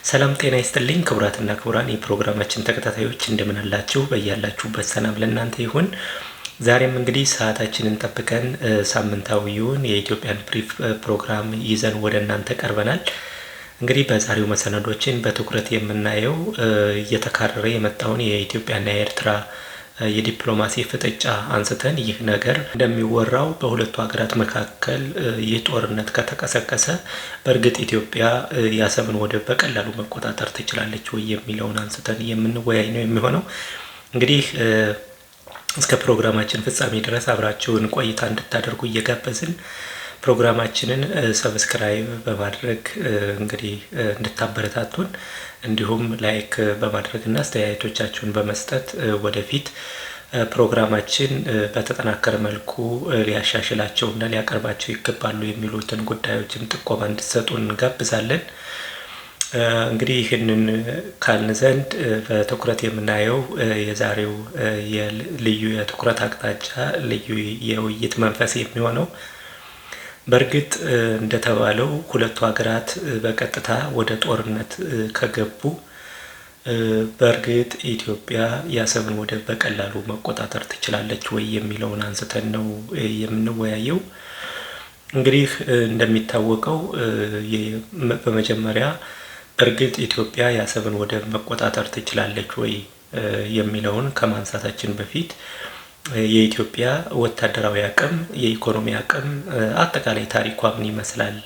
ሰላም ጤና ይስጥልኝ ክቡራትና ክቡራን የፕሮግራማችን ተከታታዮች እንደምን አላችሁ? በያላችሁበት ሰላም ለእናንተ ይሁን። ዛሬም እንግዲህ ሰዓታችንን ጠብቀን ሳምንታዊውን የኢትዮጵያን ብሪፍ ፕሮግራም ይዘን ወደ እናንተ ቀርበናል። እንግዲህ በዛሬው መሰናዶችን በትኩረት የምናየው እየተካረረ የመጣውን የኢትዮጵያና የኤርትራ የዲፕሎማሲ ፍጥጫ አንስተን ይህ ነገር እንደሚወራው በሁለቱ ሀገራት መካከል ይህ ጦርነት ከተቀሰቀሰ በእርግጥ ኢትዮጵያ የአሰብን ወደብ በቀላሉ መቆጣጠር ትችላለች ወይ የሚለውን አንስተን የምንወያይ ነው የሚሆነው። እንግዲህ እስከ ፕሮግራማችን ፍጻሜ ድረስ አብራችሁን ቆይታ እንድታደርጉ እየጋበዝን ፕሮግራማችንን ሰብስክራይብ በማድረግ እንግዲህ እንድታበረታቱን እንዲሁም ላይክ በማድረግና አስተያየቶቻችሁን በመስጠት ወደፊት ፕሮግራማችን በተጠናከረ መልኩ ሊያሻሽላቸውና ሊያቀርባቸው ይገባሉ የሚሉትን ጉዳዮችን ጥቆማ እንድትሰጡን እንጋብዛለን። እንግዲህ ይህንን ካልን ዘንድ በትኩረት የምናየው የዛሬው ልዩ የትኩረት አቅጣጫ ልዩ የውይይት መንፈስ የሚሆነው በእርግጥ እንደተባለው ሁለቱ ሀገራት በቀጥታ ወደ ጦርነት ከገቡ በእርግጥ ኢትዮጵያ የአሰብን ወደብ በቀላሉ መቆጣጠር ትችላለች ወይ የሚለውን አንስተን ነው የምንወያየው። እንግዲህ እንደሚታወቀው በመጀመሪያ በእርግጥ ኢትዮጵያ የአሰብን ወደብ መቆጣጠር ትችላለች ወይ የሚለውን ከማንሳታችን በፊት የኢትዮጵያ ወታደራዊ አቅም፣ የኢኮኖሚ አቅም፣ አጠቃላይ ታሪኳ ምን ይመስላል፣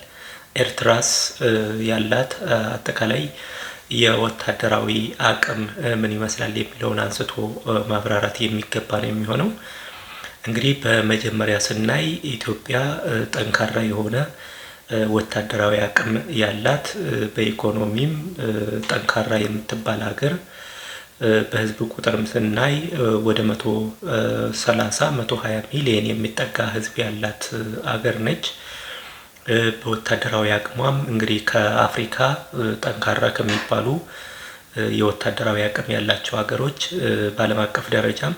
ኤርትራስ ያላት አጠቃላይ የወታደራዊ አቅም ምን ይመስላል የሚለውን አንስቶ ማብራራት የሚገባ ነው የሚሆነው። እንግዲህ በመጀመሪያ ስናይ ኢትዮጵያ ጠንካራ የሆነ ወታደራዊ አቅም ያላት በኢኮኖሚም ጠንካራ የምትባል ሀገር በህዝብ ቁጥርም ስናይ ወደ 120 ሚሊዮን የሚጠጋ ህዝብ ያላት አገር ነች። በወታደራዊ አቅሟም እንግዲህ ከአፍሪካ ጠንካራ ከሚባሉ የወታደራዊ አቅም ያላቸው ሀገሮች በዓለም አቀፍ ደረጃም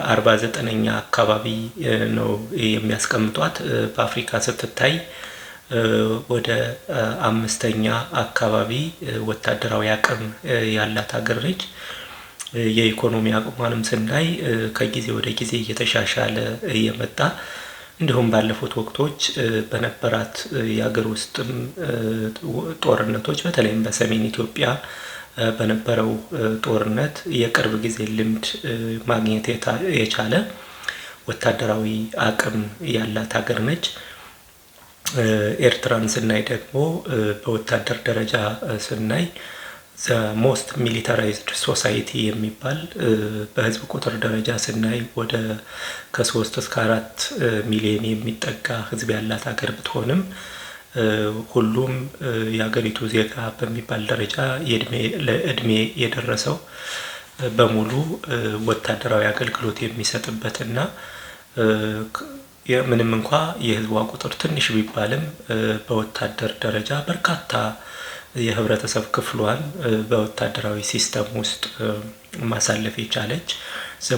49ኛ አካባቢ ነው የሚያስቀምጧት። በአፍሪካ ስትታይ ወደ 5ኛ አካባቢ ወታደራዊ አቅም ያላት ሀገር ነች። የኢኮኖሚ አቅሟንም ስናይ ከጊዜ ወደ ጊዜ እየተሻሻለ እየመጣ እንዲሁም ባለፉት ወቅቶች በነበራት የሀገር ውስጥም ጦርነቶች በተለይም በሰሜን ኢትዮጵያ በነበረው ጦርነት የቅርብ ጊዜ ልምድ ማግኘት የቻለ ወታደራዊ አቅም ያላት ሀገር ነች። ኤርትራን ስናይ ደግሞ በወታደር ደረጃ ስናይ ሞስት ሚሊታራይዝድ ሶሳይቲ የሚባል በህዝብ ቁጥር ደረጃ ስናይ ወደ ከ3 እስከ 4 ሚሊዮን የሚጠጋ ህዝብ ያላት ሀገር ብትሆንም ሁሉም የሀገሪቱ ዜጋ በሚባል ደረጃ ለእድሜ የደረሰው በሙሉ ወታደራዊ አገልግሎት የሚሰጥበትና ምንም እንኳ የህዝቧ ቁጥር ትንሽ ቢባልም በወታደር ደረጃ በርካታ የህብረተሰብ ክፍሏን በወታደራዊ ሲስተም ውስጥ ማሳለፍ የቻለች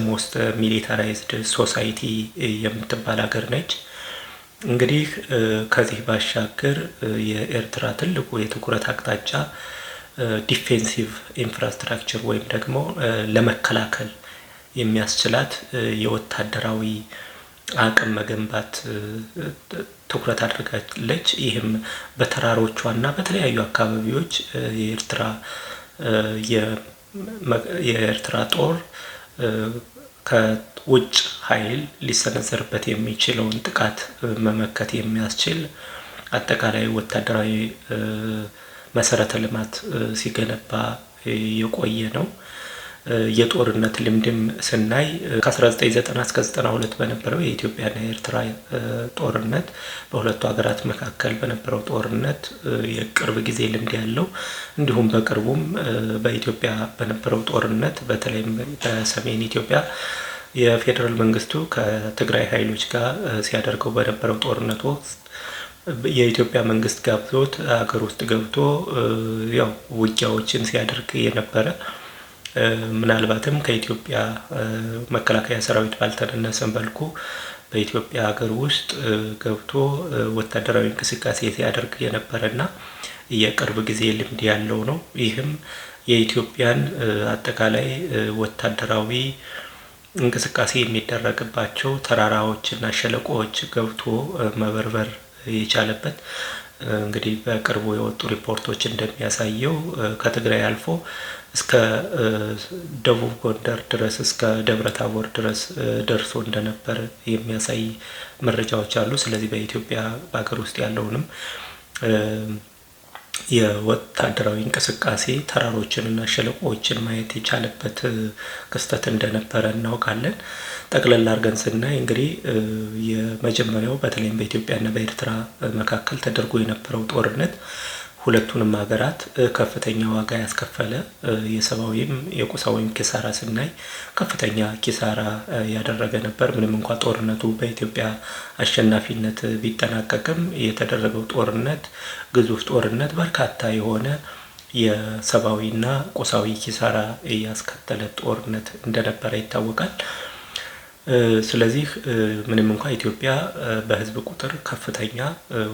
ሞስት ሚሊታራይዝድ ሶሳይቲ የምትባል ሀገር ነች። እንግዲህ ከዚህ ባሻገር የኤርትራ ትልቁ የትኩረት አቅጣጫ ዲፌንሲቭ ኢንፍራስትራክቸር ወይም ደግሞ ለመከላከል የሚያስችላት የወታደራዊ አቅም መገንባት ትኩረት አድርጋለች። ይህም በተራሮቿና በተለያዩ አካባቢዎች የኤርትራ ጦር ከውጭ ኃይል ሊሰነዘርበት የሚችለውን ጥቃት መመከት የሚያስችል አጠቃላይ ወታደራዊ መሰረተ ልማት ሲገነባ የቆየ ነው። የጦርነት ልምድም ስናይ ከ1990 እስከ 92 በነበረው የኢትዮጵያና የኤርትራ ጦርነት በሁለቱ ሀገራት መካከል በነበረው ጦርነት የቅርብ ጊዜ ልምድ ያለው እንዲሁም በቅርቡም በኢትዮጵያ በነበረው ጦርነት በተለይም በሰሜን ኢትዮጵያ የፌዴራል መንግስቱ ከትግራይ ኃይሎች ጋር ሲያደርገው በነበረው ጦርነት ወቅት የኢትዮጵያ መንግስት ጋብዞት ሀገር ውስጥ ገብቶ ያው ውጊያዎችን ሲያደርግ የነበረ ምናልባትም ከኢትዮጵያ መከላከያ ሰራዊት ባልተናነሰ መልኩ በኢትዮጵያ ሀገር ውስጥ ገብቶ ወታደራዊ እንቅስቃሴ ሲያደርግ የነበረና የቅርብ ጊዜ ልምድ ያለው ነው። ይህም የኢትዮጵያን አጠቃላይ ወታደራዊ እንቅስቃሴ የሚደረግባቸው ተራራዎችና ሸለቆዎች ገብቶ መበርበር የቻለበት እንግዲህ በቅርቡ የወጡ ሪፖርቶች እንደሚያሳየው ከትግራይ አልፎ እስከ ደቡብ ጎንደር ድረስ እስከ ደብረ ታቦር ድረስ ደርሶ እንደነበር የሚያሳይ መረጃዎች አሉ። ስለዚህ በኢትዮጵያ በሀገር ውስጥ ያለውንም የወታደራዊ እንቅስቃሴ ተራሮችንና ሸለቆዎችን ማየት የቻለበት ክስተት እንደነበረ እናውቃለን። ጠቅለል አድርገን ስናይ እንግዲህ የመጀመሪያው በተለይም በኢትዮጵያና በኤርትራ መካከል ተደርጎ የነበረው ጦርነት ሁለቱንም ሀገራት ከፍተኛ ዋጋ ያስከፈለ የሰብአዊም የቁሳዊም ኪሳራ ስናይ ከፍተኛ ኪሳራ ያደረገ ነበር። ምንም እንኳን ጦርነቱ በኢትዮጵያ አሸናፊነት ቢጠናቀቅም የተደረገው ጦርነት ግዙፍ ጦርነት በርካታ የሆነ የሰብአዊና ቁሳዊ ኪሳራ ያስከተለ ጦርነት እንደነበረ ይታወቃል። ስለዚህ ምንም እንኳን ኢትዮጵያ በህዝብ ቁጥር ከፍተኛ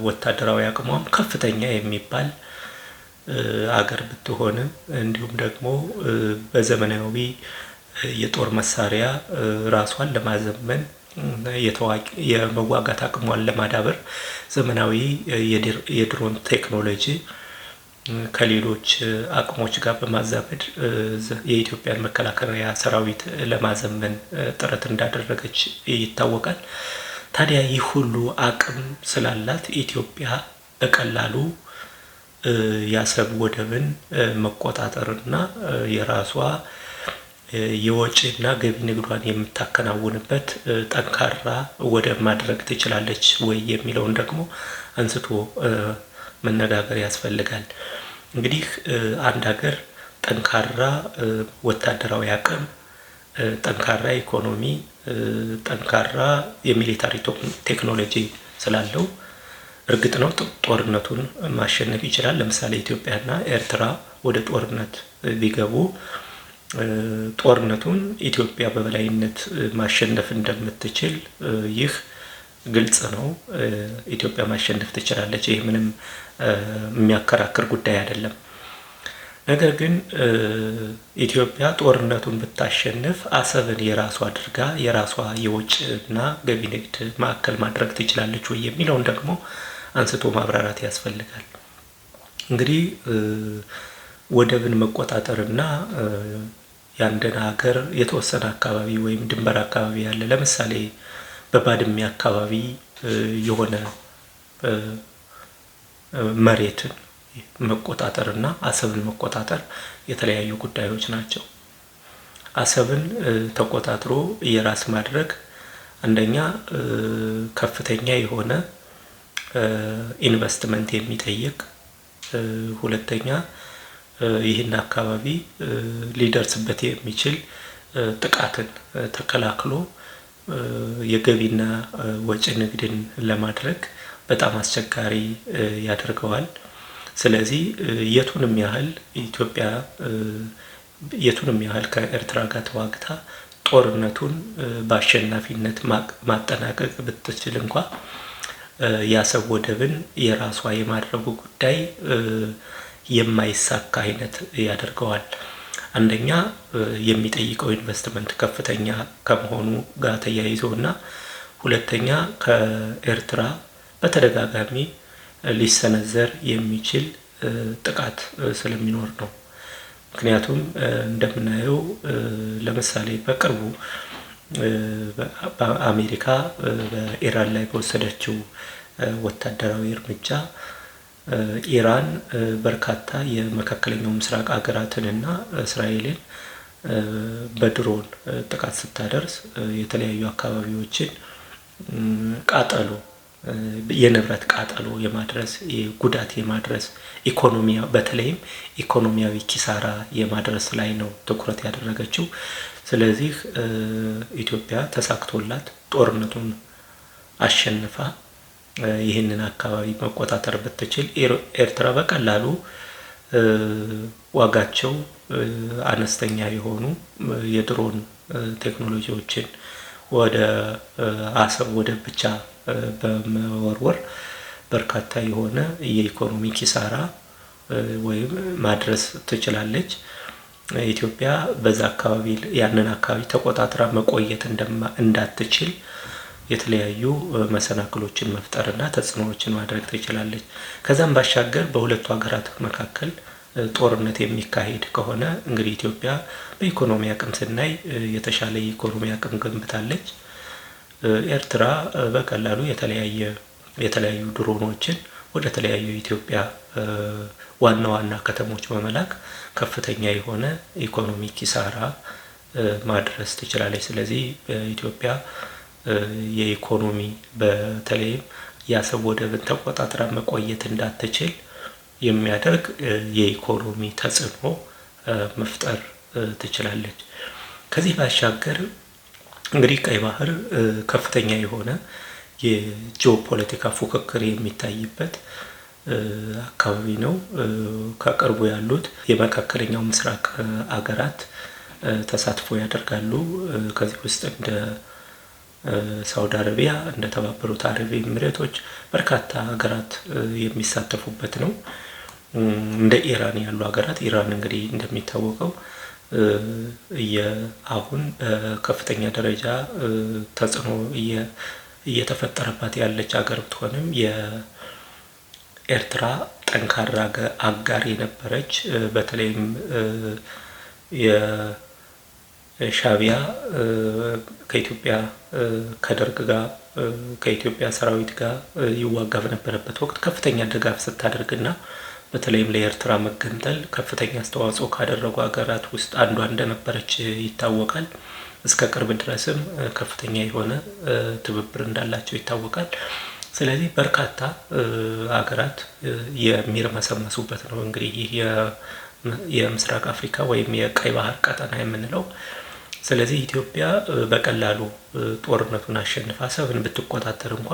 ወታደራዊ አቅሟም ከፍተኛ የሚባል አገር ብትሆንም እንዲሁም ደግሞ በዘመናዊ የጦር መሳሪያ ራሷን ለማዘመን የመዋጋት አቅሟን ለማዳበር ዘመናዊ የድሮን ቴክኖሎጂ ከሌሎች አቅሞች ጋር በማዛመድ የኢትዮጵያን መከላከያ ሰራዊት ለማዘመን ጥረት እንዳደረገች ይታወቃል። ታዲያ ይህ ሁሉ አቅም ስላላት ኢትዮጵያ በቀላሉ የአሰብ ወደብን መቆጣጠርና የራሷ የወጪና ገቢ ንግዷን የምታከናውንበት ጠንካራ ወደብ ማድረግ ትችላለች ወይ የሚለውን ደግሞ አንስቶ መነጋገር ያስፈልጋል። እንግዲህ አንድ ሀገር ጠንካራ ወታደራዊ አቅም፣ ጠንካራ ኢኮኖሚ፣ ጠንካራ የሚሊታሪ ቴክኖሎጂ ስላለው እርግጥ ነው ጦርነቱን ማሸነፍ ይችላል። ለምሳሌ ኢትዮጵያና ኤርትራ ወደ ጦርነት ቢገቡ ጦርነቱን ኢትዮጵያ በበላይነት ማሸነፍ እንደምትችል ይህ ግልጽ ነው። ኢትዮጵያ ማሸነፍ ትችላለች። ይህ ምንም የሚያከራክር ጉዳይ አይደለም። ነገር ግን ኢትዮጵያ ጦርነቱን ብታሸንፍ አሰብን የራሷ አድርጋ የራሷ የውጭና ገቢ ንግድ ማዕከል ማድረግ ትችላለች ወይ የሚለውን ደግሞ አንስቶ ማብራራት ያስፈልጋል። እንግዲህ ወደብን መቆጣጠርና የአንድን ሀገር የተወሰነ አካባቢ ወይም ድንበር አካባቢ ያለ ለምሳሌ በባድሜ አካባቢ የሆነ መሬትን መቆጣጠርና አሰብን መቆጣጠር የተለያዩ ጉዳዮች ናቸው። አሰብን ተቆጣጥሮ የራስ ማድረግ አንደኛ ከፍተኛ የሆነ ኢንቨስትመንት የሚጠይቅ፣ ሁለተኛ ይህን አካባቢ ሊደርስበት የሚችል ጥቃትን ተከላክሎ የገቢና ወጪ ንግድን ለማድረግ በጣም አስቸጋሪ ያደርገዋል። ስለዚህ የቱንም ያህል ኢትዮጵያ የቱንም ያህል ከኤርትራ ጋር ተዋግታ ጦርነቱን በአሸናፊነት ማጠናቀቅ ብትችል እንኳ የአሰብ ወደብን የራሷ የማድረጉ ጉዳይ የማይሳካ አይነት ያደርገዋል። አንደኛ የሚጠይቀው ኢንቨስትመንት ከፍተኛ ከመሆኑ ጋር ተያይዞና ሁለተኛ ከኤርትራ በተደጋጋሚ ሊሰነዘር የሚችል ጥቃት ስለሚኖር ነው። ምክንያቱም እንደምናየው ለምሳሌ በቅርቡ በአሜሪካ በኢራን ላይ በወሰደችው ወታደራዊ እርምጃ ኢራን በርካታ የመካከለኛው ምስራቅ ሀገራትንና እስራኤልን በድሮን ጥቃት ስታደርስ የተለያዩ አካባቢዎችን ቃጠሎ የንብረት ቃጠሎ የማድረስ ጉዳት የማድረስ በተለይም ኢኮኖሚያዊ ኪሳራ የማድረስ ላይ ነው ትኩረት ያደረገችው። ስለዚህ ኢትዮጵያ ተሳክቶላት ጦርነቱን አሸንፋ ይህንን አካባቢ መቆጣጠር ብትችል ኤርትራ በቀላሉ ዋጋቸው አነስተኛ የሆኑ የድሮን ቴክኖሎጂዎችን ወደ አሰብ ወደብ ብቻ በመወርወር በርካታ የሆነ የኢኮኖሚ ኪሳራ ወይም ማድረስ ትችላለች። ኢትዮጵያ በዛ አካባቢ ያንን አካባቢ ተቆጣጥራ መቆየት እንዳትችል የተለያዩ መሰናክሎችን መፍጠርና ተጽዕኖዎችን ማድረግ ትችላለች። ከዛም ባሻገር በሁለቱ ሀገራት መካከል ጦርነት የሚካሄድ ከሆነ እንግዲህ ኢትዮጵያ በኢኮኖሚ አቅም ስናይ የተሻለ የኢኮኖሚ አቅም ገንብታለች። ኤርትራ በቀላሉ የተለያዩ ድሮኖችን ወደ ተለያዩ ኢትዮጵያ ዋና ዋና ከተሞች በመላክ ከፍተኛ የሆነ ኢኮኖሚ ኪሳራ ማድረስ ትችላለች። ስለዚህ በኢትዮጵያ የኢኮኖሚ በተለይም የአሰብ ወደብን ተቆጣጥራ መቆየት እንዳትችል የሚያደርግ የኢኮኖሚ ተጽዕኖ መፍጠር ትችላለች። ከዚህ ባሻገር እንግዲህ ቀይ ባህር ከፍተኛ የሆነ የጂኦፖለቲካ ፉክክር የሚታይበት አካባቢ ነው። ከቅርቡ ያሉት የመካከለኛው ምስራቅ አገራት ተሳትፎ ያደርጋሉ። ከዚህ ውስጥ እንደ ሳውዲ አረቢያ፣ እንደ ተባበሩት አረብ ኤሚሬቶች በርካታ ሀገራት የሚሳተፉበት ነው። እንደ ኢራን ያሉ ሀገራት ኢራን እንግዲህ እንደሚታወቀው አሁን በከፍተኛ ደረጃ ተጽዕኖ እየተፈጠረባት ያለች ሀገር ብትሆንም የኤርትራ ጠንካራ አጋር የነበረች በተለይም የሻዕቢያ ከኢትዮጵያ ከደርግ ጋር ከኢትዮጵያ ሰራዊት ጋር ይዋጋ በነበረበት ወቅት ከፍተኛ ድጋፍ ስታደርግና በተለይም ለኤርትራ መገንጠል ከፍተኛ አስተዋጽኦ ካደረጉ ሀገራት ውስጥ አንዷ እንደነበረች ይታወቃል። እስከ ቅርብ ድረስም ከፍተኛ የሆነ ትብብር እንዳላቸው ይታወቃል። ስለዚህ በርካታ ሀገራት የሚርመሰመሱበት ነው። እንግዲህ ይህ የምስራቅ አፍሪካ ወይም የቀይ ባህር ቀጠና የምንለው። ስለዚህ ኢትዮጵያ በቀላሉ ጦርነቱን አሸንፋ አሰብን ብትቆጣጠር እንኳ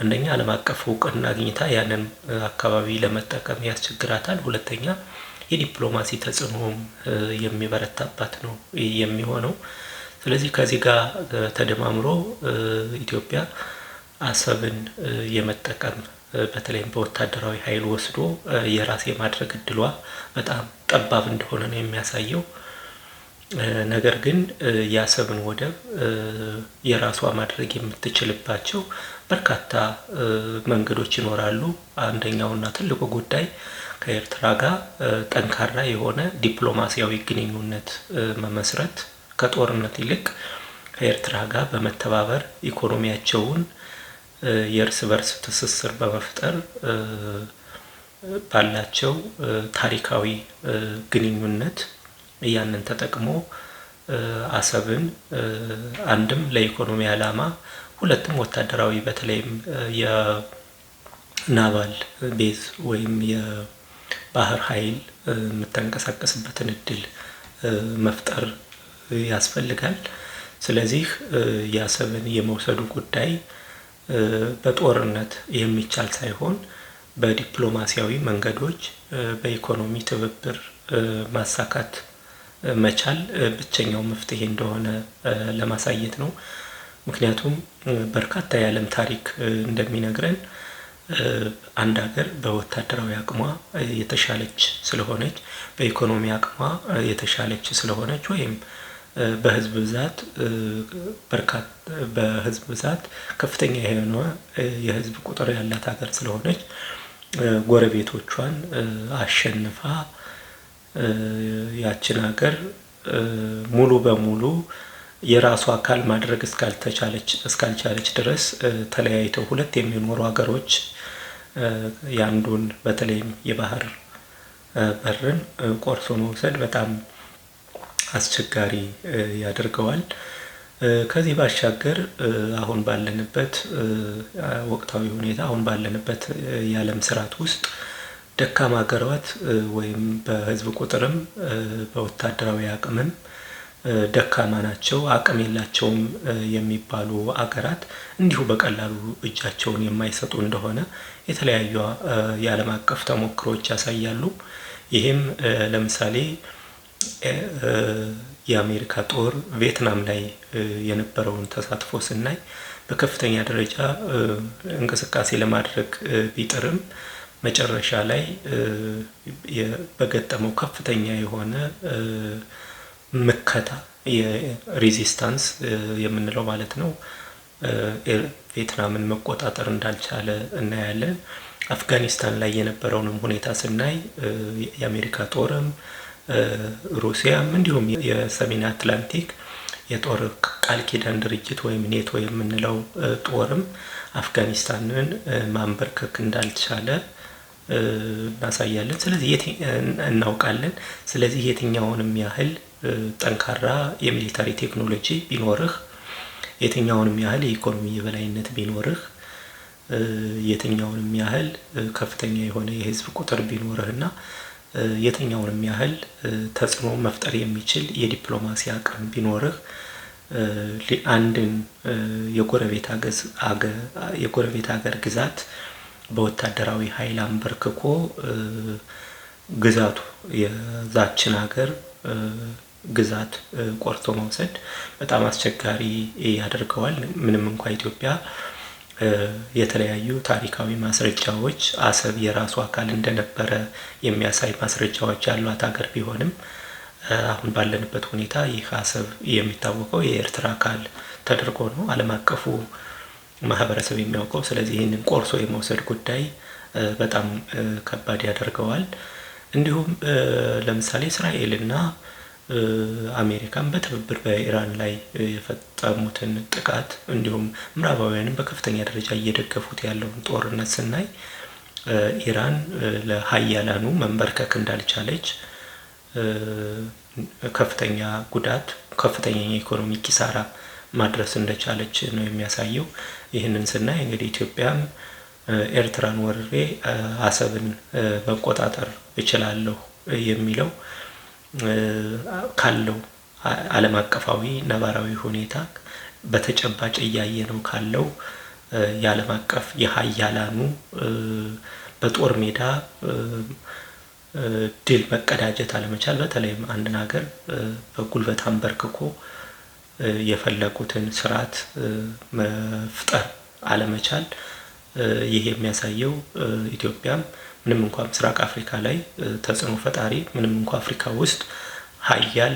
አንደኛ ዓለም አቀፍ እውቅና አግኝታ ያንን አካባቢ ለመጠቀም ያስቸግራታል። ሁለተኛ የዲፕሎማሲ ተጽዕኖም የሚበረታባት ነው የሚሆነው። ስለዚህ ከዚህ ጋር ተደማምሮ ኢትዮጵያ አሰብን የመጠቀም በተለይም በወታደራዊ ኃይል ወስዶ የራስ የማድረግ እድሏ በጣም ጠባብ እንደሆነ ነው የሚያሳየው። ነገር ግን የአሰብን ወደብ የራሷ ማድረግ የምትችልባቸው በርካታ መንገዶች ይኖራሉ። አንደኛውና ትልቁ ጉዳይ ከኤርትራ ጋር ጠንካራ የሆነ ዲፕሎማሲያዊ ግንኙነት መመስረት፣ ከጦርነት ይልቅ ከኤርትራ ጋር በመተባበር ኢኮኖሚያቸውን የእርስ በርስ ትስስር በመፍጠር ባላቸው ታሪካዊ ግንኙነት ያንን ተጠቅሞ አሰብን አንድም ለኢኮኖሚ ዓላማ፣ ሁለትም ወታደራዊ በተለይም የናቫል ቤዝ ወይም የባህር ኃይል የምትንቀሳቀስበትን እድል መፍጠር ያስፈልጋል። ስለዚህ የአሰብን የመውሰዱ ጉዳይ በጦርነት የሚቻል ሳይሆን በዲፕሎማሲያዊ መንገዶች በኢኮኖሚ ትብብር ማሳካት መቻል ብቸኛው መፍትሄ እንደሆነ ለማሳየት ነው። ምክንያቱም በርካታ የዓለም ታሪክ እንደሚነግረን አንድ ሀገር በወታደራዊ አቅሟ የተሻለች ስለሆነች፣ በኢኮኖሚ አቅሟ የተሻለች ስለሆነች ወይም በህዝብ ብዛት ከፍተኛ የሆነ የህዝብ ቁጥር ያላት ሀገር ስለሆነች ጎረቤቶቿን አሸንፋ ያችን ሀገር ሙሉ በሙሉ የራሷ አካል ማድረግ እስካልቻለች ድረስ ተለያይተው ሁለት የሚኖሩ ሀገሮች ያንዱን በተለይም የባህር በርን ቆርሶ መውሰድ በጣም አስቸጋሪ ያደርገዋል። ከዚህ ባሻገር አሁን ባለንበት ወቅታዊ ሁኔታ አሁን ባለንበት የዓለም ስርዓት ውስጥ ደካማ ሀገራት ወይም በህዝብ ቁጥርም በወታደራዊ አቅምም ደካማ ናቸው፣ አቅም የላቸውም የሚባሉ አገራት እንዲሁ በቀላሉ እጃቸውን የማይሰጡ እንደሆነ የተለያዩ የዓለም አቀፍ ተሞክሮች ያሳያሉ። ይህም ለምሳሌ የአሜሪካ ጦር ቪየትናም ላይ የነበረውን ተሳትፎ ስናይ በከፍተኛ ደረጃ እንቅስቃሴ ለማድረግ ቢጥርም መጨረሻ ላይ በገጠመው ከፍተኛ የሆነ ምከታ የሬዚስታንስ የምንለው ማለት ነው ቪየትናምን መቆጣጠር እንዳልቻለ እናያለን። አፍጋኒስታን ላይ የነበረውንም ሁኔታ ስናይ የአሜሪካ ጦርም ሩሲያም እንዲሁም የሰሜን አትላንቲክ የጦር ቃል ኪዳን ድርጅት ወይም ኔቶ የምንለው ጦርም አፍጋኒስታንን ማንበርከክ እንዳልቻለ እናሳያለን። ስለዚህ እናውቃለን። ስለዚህ የትኛውንም ያህል ጠንካራ የሚሊታሪ ቴክኖሎጂ ቢኖርህ፣ የትኛውንም ያህል የኢኮኖሚ የበላይነት ቢኖርህ፣ የትኛውንም ያህል ከፍተኛ የሆነ የህዝብ ቁጥር ቢኖርህና የትኛውንም ያህል ተጽዕኖ መፍጠር የሚችል የዲፕሎማሲ አቅም ቢኖርህ አንድን የጎረቤት ሀገር ግዛት በወታደራዊ ኃይል አንበርክኮ ግዛቱ የዛችን ሀገር ግዛት ቆርጦ መውሰድ በጣም አስቸጋሪ ያደርገዋል። ምንም እንኳ ኢትዮጵያ የተለያዩ ታሪካዊ ማስረጃዎች አሰብ የራሱ አካል እንደነበረ የሚያሳይ ማስረጃዎች ያሏት ሀገር ቢሆንም አሁን ባለንበት ሁኔታ ይህ አሰብ የሚታወቀው የኤርትራ አካል ተደርጎ ነው ዓለም አቀፉ ማህበረሰብ የሚያውቀው። ስለዚህ ይህንን ቆርሶ የመውሰድ ጉዳይ በጣም ከባድ ያደርገዋል። እንዲሁም ለምሳሌ እስራኤልና አሜሪካን በትብብር በኢራን ላይ የፈጸሙትን ጥቃት እንዲሁም ምዕራባውያንም በከፍተኛ ደረጃ እየደገፉት ያለውን ጦርነት ስናይ ኢራን ለሀያላኑ መንበርከክ እንዳልቻለች፣ ከፍተኛ ጉዳት፣ ከፍተኛ የኢኮኖሚ ኪሳራ ማድረስ እንደቻለች ነው የሚያሳየው። ይህንን ስናይ እንግዲህ ኢትዮጵያም ኤርትራን ወርሬ አሰብን መቆጣጠር እችላለሁ የሚለው ካለው ዓለም አቀፋዊ ነባራዊ ሁኔታ በተጨባጭ እያየ ነው ካለው የዓለም አቀፍ የሀያላኑ በጦር ሜዳ ድል መቀዳጀት አለመቻል፣ በተለይም አንድን ሀገር በጉልበት አንበርክኮ የፈለጉትን ስርዓት መፍጠር አለመቻል፣ ይህ የሚያሳየው ኢትዮጵያም ምንም እንኳን ምስራቅ አፍሪካ ላይ ተጽዕኖ ፈጣሪ፣ ምንም እንኳን አፍሪካ ውስጥ ሀያል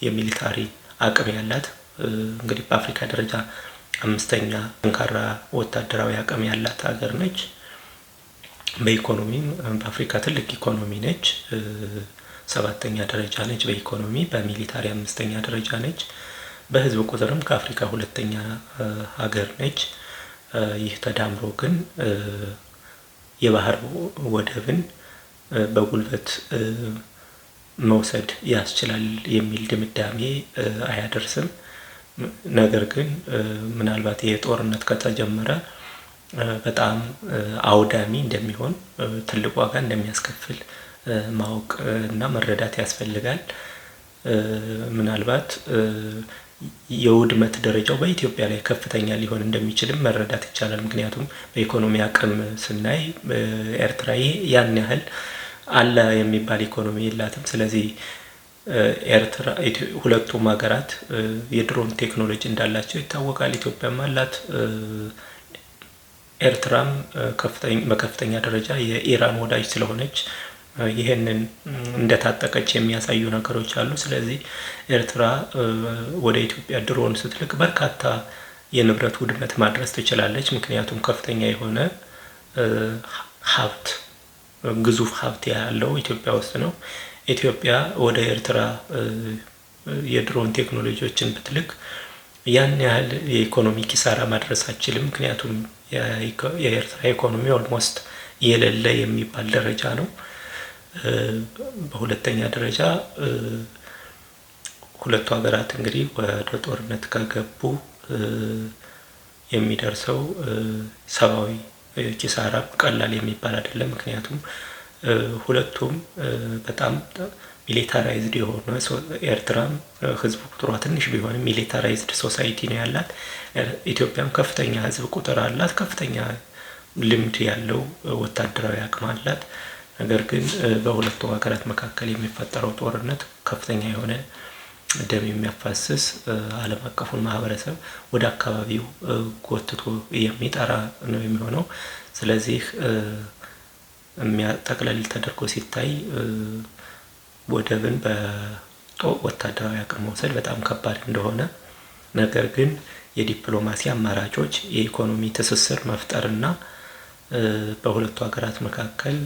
የሚሊታሪ አቅም ያላት እንግዲህ በአፍሪካ ደረጃ አምስተኛ ጠንካራ ወታደራዊ አቅም ያላት ሀገር ነች። በኢኮኖሚም በአፍሪካ ትልቅ ኢኮኖሚ ነች። 7ኛ ደረጃ ነች በኢኮኖሚ፣ በሚሊታሪ 5ኛ ደረጃ ነች። በህዝብ ቁጥርም ከአፍሪካ 2ኛ ሀገር ነች። ይህ ተዳምሮ ግን የባህር ወደብን በጉልበት መውሰድ ያስችላል የሚል ድምዳሜ አያደርስም። ነገር ግን ምናልባት የጦርነት ከተጀመረ በጣም አውዳሚ እንደሚሆን፣ ትልቅ ዋጋ እንደሚያስከፍል ማወቅ እና መረዳት ያስፈልጋል። ምናልባት የውድመት ደረጃው በኢትዮጵያ ላይ ከፍተኛ ሊሆን እንደሚችልም መረዳት ይቻላል። ምክንያቱም በኢኮኖሚ አቅም ስናይ ኤርትራ ያን ያህል አለ የሚባል ኢኮኖሚ የላትም። ስለዚህ ኤርትራ ሁለቱም ሀገራት የድሮን ቴክኖሎጂ እንዳላቸው ይታወቃል። ኢትዮጵያም አላት። ኤርትራም በከፍተኛ ደረጃ የኢራን ወዳጅ ስለሆነች ይሄንን እንደታጠቀች የሚያሳዩ ነገሮች አሉ። ስለዚህ ኤርትራ ወደ ኢትዮጵያ ድሮን ስትልክ በርካታ የንብረት ውድመት ማድረስ ትችላለች። ምክንያቱም ከፍተኛ የሆነ ሀብት፣ ግዙፍ ሀብት ያለው ኢትዮጵያ ውስጥ ነው። ኢትዮጵያ ወደ ኤርትራ የድሮን ቴክኖሎጂዎችን ብትልክ ያን ያህል የኢኮኖሚ ኪሳራ ማድረስ አትችልም። ምክንያቱም የኤርትራ ኢኮኖሚ ኦልሞስት የሌለ የሚባል ደረጃ ነው። በሁለተኛ ደረጃ ሁለቱ ሀገራት እንግዲህ ወደ ጦርነት ከገቡ የሚደርሰው ሰብአዊ ኪሳራ ቀላል የሚባል አይደለም። ምክንያቱም ሁለቱም በጣም ሚሊታራይዝድ የሆነ ኤርትራም ህዝብ ቁጥሯ ትንሽ ቢሆንም ሚሊታራይዝድ ሶሳይቲ ነው ያላት። ኢትዮጵያም ከፍተኛ ህዝብ ቁጥር አላት፣ ከፍተኛ ልምድ ያለው ወታደራዊ አቅም አላት። ነገር ግን በሁለቱ ሀገራት መካከል የሚፈጠረው ጦርነት ከፍተኛ የሆነ ደም የሚያፋስስ ዓለም አቀፉን ማህበረሰብ ወደ አካባቢው ጎትቶ የሚጠራ ነው የሚሆነው። ስለዚህ ጠቅለል ተደርጎ ሲታይ ወደብን በወታደራዊ አቅም መውሰድ በጣም ከባድ እንደሆነ፣ ነገር ግን የዲፕሎማሲ አማራጮች የኢኮኖሚ ትስስር መፍጠርና በሁለቱ ሀገራት መካከል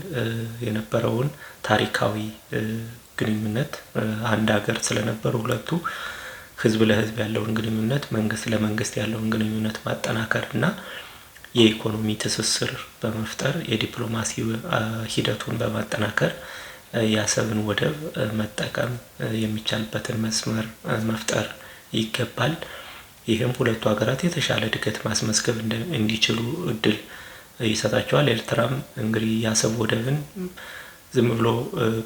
የነበረውን ታሪካዊ ግንኙነት አንድ ሀገር ስለነበሩ ሁለቱ ህዝብ ለህዝብ ያለውን ግንኙነት፣ መንግስት ለመንግስት ያለውን ግንኙነት ማጠናከርና የኢኮኖሚ ትስስር በመፍጠር የዲፕሎማሲ ሂደቱን በማጠናከር የአሰብን ወደብ መጠቀም የሚቻልበትን መስመር መፍጠር ይገባል። ይህም ሁለቱ ሀገራት የተሻለ እድገት ማስመዝገብ እንዲችሉ እድል ይሰጣቸዋል። ኤርትራም እንግዲህ የአሰብ ወደብን ዝም ብሎ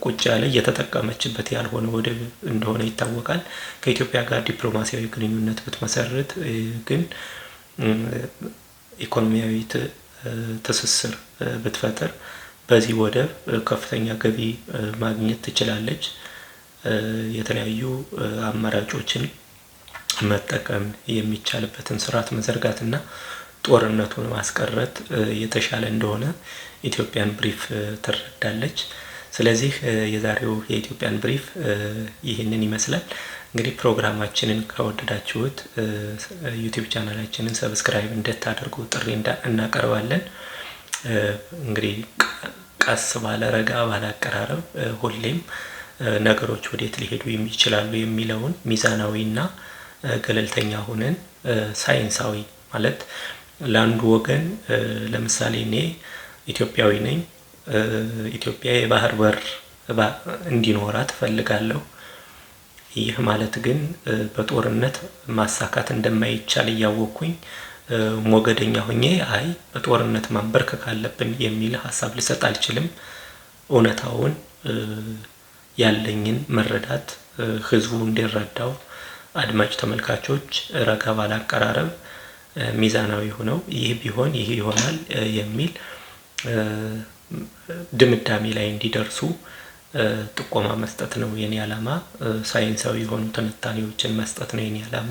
ቁጭ ያለ እየተጠቀመችበት ያልሆነ ወደብ እንደሆነ ይታወቃል። ከኢትዮጵያ ጋር ዲፕሎማሲያዊ ግንኙነት ብትመሰርት ግን ኢኮኖሚያዊ ትስስር ብትፈጥር በዚህ ወደብ ከፍተኛ ገቢ ማግኘት ትችላለች። የተለያዩ አማራጮችን መጠቀም የሚቻልበትን ስርዓት መዘርጋትና ጦርነቱን ማስቀረት የተሻለ እንደሆነ ኢትዮጵያን ብሪፍ ትረዳለች። ስለዚህ የዛሬው የኢትዮጵያን ብሪፍ ይህንን ይመስላል። እንግዲህ ፕሮግራማችንን ከወደዳችሁት ዩቲዩብ ቻናላችንን ሰብስክራይብ እንድታደርጉ ጥሪ እናቀርባለን። እንግዲህ ቀስ ባለ ረጋ ባለ አቀራረብ ሁሌም ነገሮች ወዴት ሊሄዱ ይችላሉ የሚለውን ሚዛናዊና ገለልተኛ ሆነን ሳይንሳዊ ማለት ለአንዱ ወገን ለምሳሌ እኔ ኢትዮጵያዊ ነኝ፣ ኢትዮጵያ የባህር በር እንዲኖራት እፈልጋለሁ። ይህ ማለት ግን በጦርነት ማሳካት እንደማይቻል እያወቅኩኝ ሞገደኛ ሆኜ አይ በጦርነት ማንበርከክ አለብን የሚል ሀሳብ ልሰጥ አልችልም። እውነታውን ያለኝን መረዳት ህዝቡ እንዲረዳው አድማጭ ተመልካቾች ረጋ ባለ አቀራረብ ሚዛናዊ ሆነው ይህ ቢሆን ይህ ይሆናል የሚል ድምዳሜ ላይ እንዲደርሱ ጥቆማ መስጠት ነው የኔ ዓላማ። ሳይንሳዊ የሆኑ ትንታኔዎችን መስጠት ነው የኔ ዓላማ።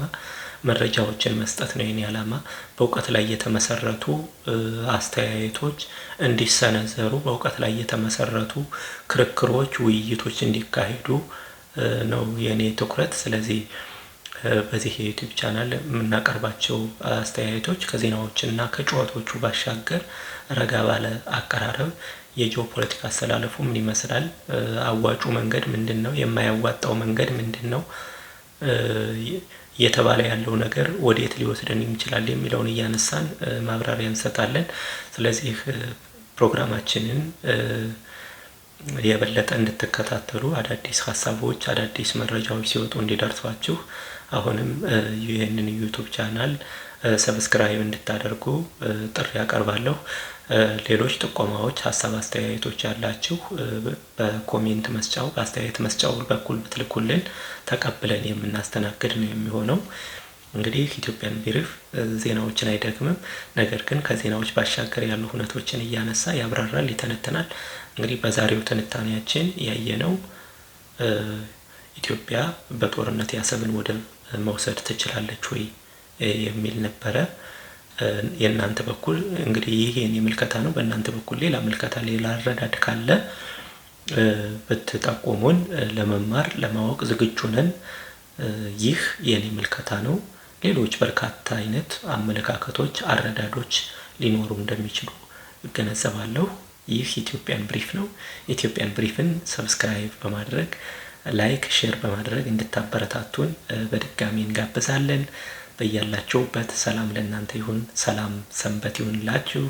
መረጃዎችን መስጠት ነው የኔ ዓላማ። በእውቀት ላይ የተመሰረቱ አስተያየቶች እንዲሰነዘሩ፣ በእውቀት ላይ የተመሰረቱ ክርክሮች፣ ውይይቶች እንዲካሄዱ ነው የኔ ትኩረት። ስለዚህ በዚህ የዩቲዩብ ቻናል የምናቀርባቸው አስተያየቶች ከዜናዎችና ከጨዋታዎቹ ባሻገር ረጋ ባለ አቀራረብ የጂኦፖለቲካ አስተላለፉ ምን ይመስላል፣ አዋጩ መንገድ ምንድነው፣ የማያዋጣው መንገድ ምንድነው፣ እየተባለ ያለው ነገር ወዴት ሊወስደን ይችላል የሚለውን እያነሳን ማብራሪያ እንሰጣለን። ስለዚህ ፕሮግራማችንን የበለጠ እንድትከታተሉ አዳዲስ ሀሳቦች፣ አዳዲስ መረጃዎች ሲወጡ እንዲደርሷችሁ አሁንም ይህንን ዩቲዩብ ቻናል ሰብስክራይብ እንድታደርጉ ጥሪ አቀርባለሁ። ሌሎች ጥቆማዎች፣ ሀሳብ አስተያየቶች ያላችሁ በኮሜንት መስጫው በአስተያየት መስጫው በኩል ብትልኩልን ተቀብለን የምናስተናግድ ነው የሚሆነው። እንግዲህ ኢትዮጵያን ብሪፍ ዜናዎችን አይደግምም፣ ነገር ግን ከዜናዎች ባሻገር ያሉ ሁነቶችን እያነሳ ያብራራል፣ ይተነትናል። እንግዲህ በዛሬው ትንታኔያችን ያየነው ኢትዮጵያ በጦርነት የአሰብን ወደብ መውሰድ ትችላለች ወይ የሚል ነበረ። የእናንተ በኩል እንግዲህ ይህ የኔ ምልከታ ነው። በእናንተ በኩል ሌላ ምልከታ፣ ሌላ አረዳድ ካለ ብትጠቁሙን ለመማር ለማወቅ ዝግጁ ነን። ይህ የኔ ምልከታ ነው። ሌሎች በርካታ አይነት አመለካከቶች፣ አረዳዶች ሊኖሩ እንደሚችሉ እገነዘባለሁ። ይህ ኢትዮጵያን ብሪፍ ነው። ኢትዮጵያን ብሪፍን ሰብስክራይብ በማድረግ ላይክ፣ ሼር በማድረግ እንድታበረታቱን በድጋሚ እንጋብዛለን። በያላችሁበት ሰላም ለእናንተ ይሁን። ሰላም ሰንበት ይሁንላችሁ።